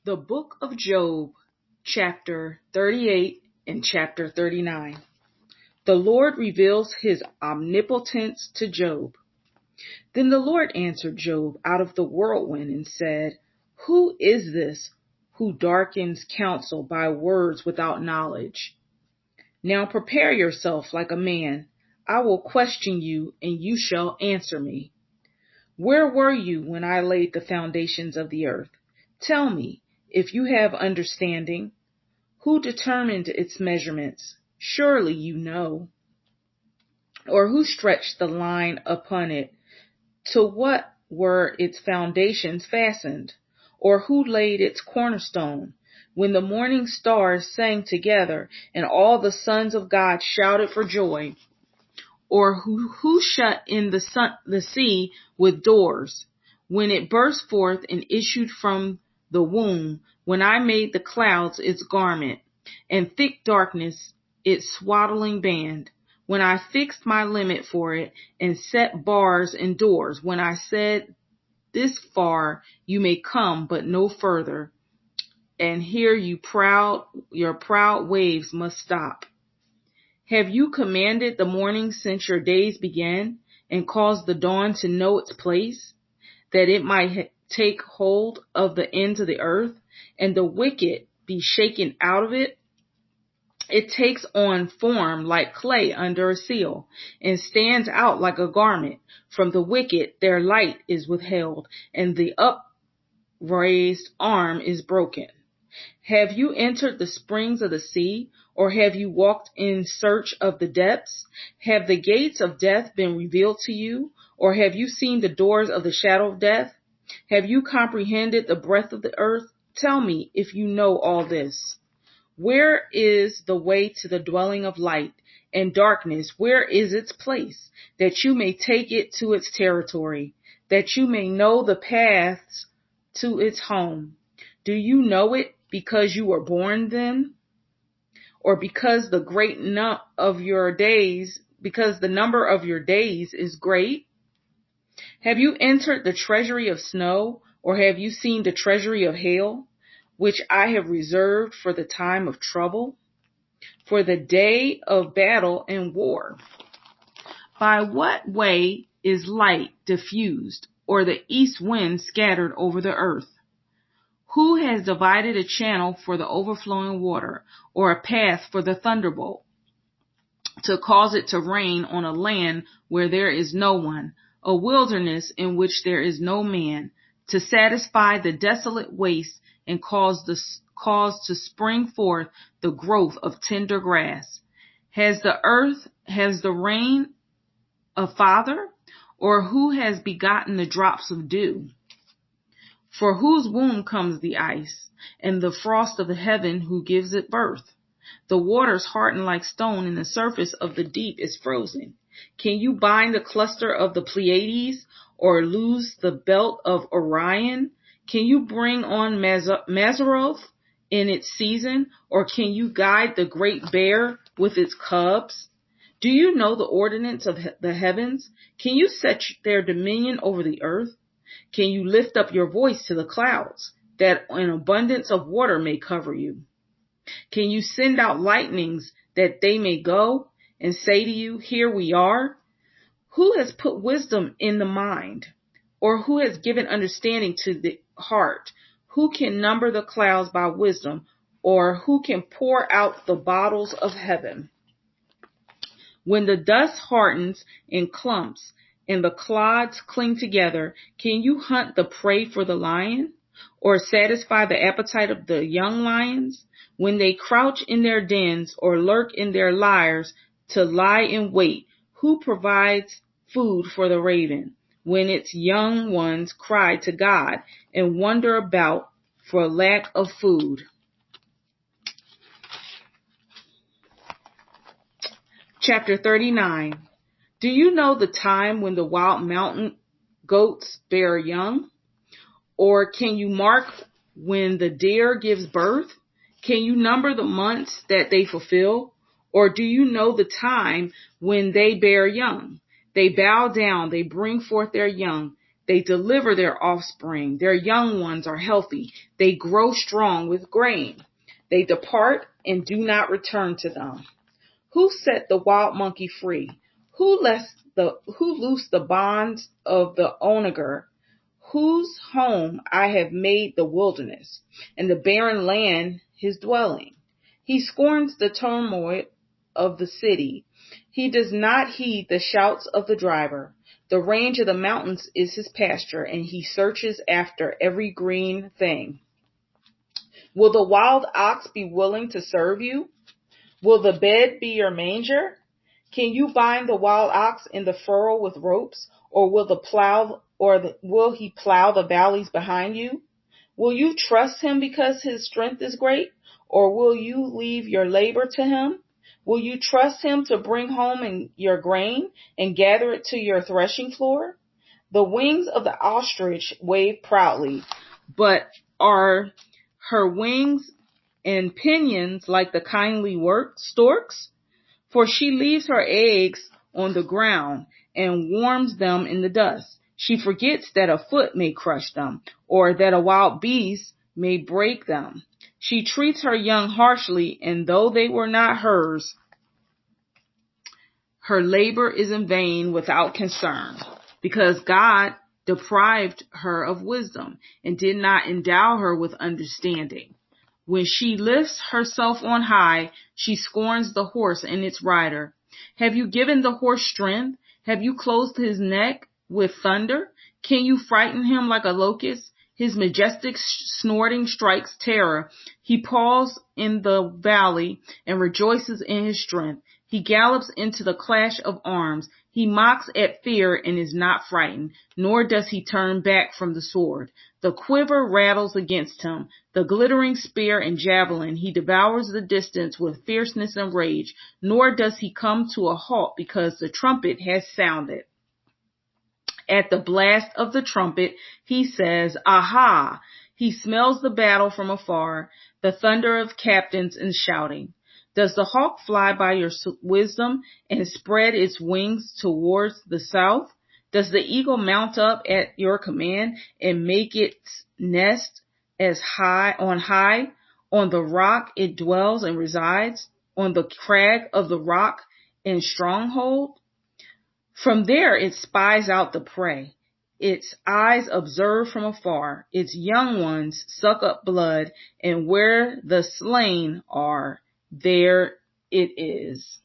The Book of Job, chapter 38 and chapter 39. The Lord reveals his omnipotence to Job. Then the Lord answered Job out of the whirlwind and said, Who is this who darkens counsel by words without knowledge? Now prepare yourself like a man. I will question you, and you shall answer me. Where were you when I laid the foundations of the earth? Tell me, if you have understanding, who determined its measurements? Surely you know. Or who stretched the line upon it? To what were its foundations fastened? Or who laid its cornerstone? When the morning stars sang together, and all the sons of God shouted for joy? Or who shut in the sea with doors, when it burst forth and issued from the womb, when I made the clouds its garment, and thick darkness its swaddling band, when I fixed my limit for it, and set bars and doors, when I said, This far you may come, but no further, and here your proud waves must stop. Have you commanded the morning since your days began, and caused the dawn to know its place, that it might take hold of the ends of the earth, and the wicked be shaken out of it? It takes on form like clay under a seal, and stands out like a garment. From the wicked their light is withheld, and the upraised arm is broken. Have you entered the springs of the sea, or have you walked in search of the depths? Have the gates of death been revealed to you, or have you seen the doors of the shadow of death? Have you comprehended the breadth of the earth? Tell me if you know all this. Where is the way to the dwelling of light, and darkness, where is its place, that you may take it to its territory, that you may know the paths to its home? Do you know it because you were born then? Or because the number of your days is great? Have you entered the treasury of snow, or have you seen the treasury of hail, which I have reserved for the time of trouble, for the day of battle and war? By what way is light diffused, or the east wind scattered over the earth? Who has divided a channel for the overflowing water, or a path for the thunderbolt, to cause it to rain on a land where there is no one, a wilderness in which there is no man, to satisfy the desolate waste and cause to spring forth the growth of tender grass? Has the rain a father, or who has begotten the drops of dew? For whose womb comes the ice, and the frost of the heaven, who gives it birth? The waters harden like stone, and the surface of the deep is frozen. Can you bind the cluster of the Pleiades, or loose the belt of Orion? Can you bring on Mazzaroth in its season, or can you guide the great bear with its cubs? Do you know the ordinance of the heavens? Can you set their dominion over the earth? Can you lift up your voice to the clouds, that an abundance of water may cover you? Can you send out lightnings that they may go and say to you, Here we are? Who has put wisdom in the mind, or who has given understanding to the heart? Who can number the clouds by wisdom, or who can pour out the bottles of heaven? When the dust hardens in clumps, and the clods cling together, can you hunt the prey for the lion, or satisfy the appetite of the young lions? When they crouch in their dens, or lurk in their lairs to lie in wait, who provides food for the raven, when its young ones cry to God and wander about for lack of food? Chapter 39. Do you know the time when the wild mountain goats bear young? Or can you mark when the deer gives birth? Can you number the months that they fulfill? Or do you know the time when they bear young? They bow down, they bring forth their young. They deliver their offspring. Their young ones are healthy. They grow strong with grain. They depart and do not return to them. Who set the wild monkey free? Who loosed the bonds of the onager? Whose home I have made the wilderness, and the barren land his dwelling. He scorns the turmoil of the city. He does not heed the shouts of the driver. The range of the mountains is his pasture, and he searches after every green thing. Will the wild ox be willing to serve you? Will the bed be your manger? Can you bind the wild ox in the furrow with ropes, or will he plow the valleys behind you? Will you trust him because his strength is great, or will you leave your labor to him? Will you trust him to bring home your grain and gather it to your threshing floor? The wings of the ostrich wave proudly, but are her wings and pinions like the kindly storks? For she leaves her eggs on the ground and warms them in the dust. She forgets that a foot may crush them, or that a wild beast may break them. She treats her young harshly, and though they were not hers, her labor is in vain without concern, because God deprived her of wisdom and did not endow her with understanding. When she lifts herself on high, she scorns the horse and its rider. Have you given the horse strength? Have you closed his neck with thunder? Can you frighten him like a locust? His majestic snorting strikes terror. He paws in the valley and rejoices in his strength. He gallops into the clash of arms. He mocks at fear and is not frightened, nor does he turn back from the sword. The quiver rattles against him, the glittering spear and javelin. He devours the distance with fierceness and rage, nor does he come to a halt because the trumpet has sounded. At the blast of the trumpet, he says, "Aha!" He smells the battle from afar, the thunder of captains and shouting. Does the hawk fly by your wisdom and spread its wings towards the south? Does the eagle mount up at your command and make its nest as high? On the rock it dwells and resides, on the crag of the rock and stronghold? From there it spies out the prey. Its eyes observe from afar. Its young ones suck up blood, and where the slain are, there it is.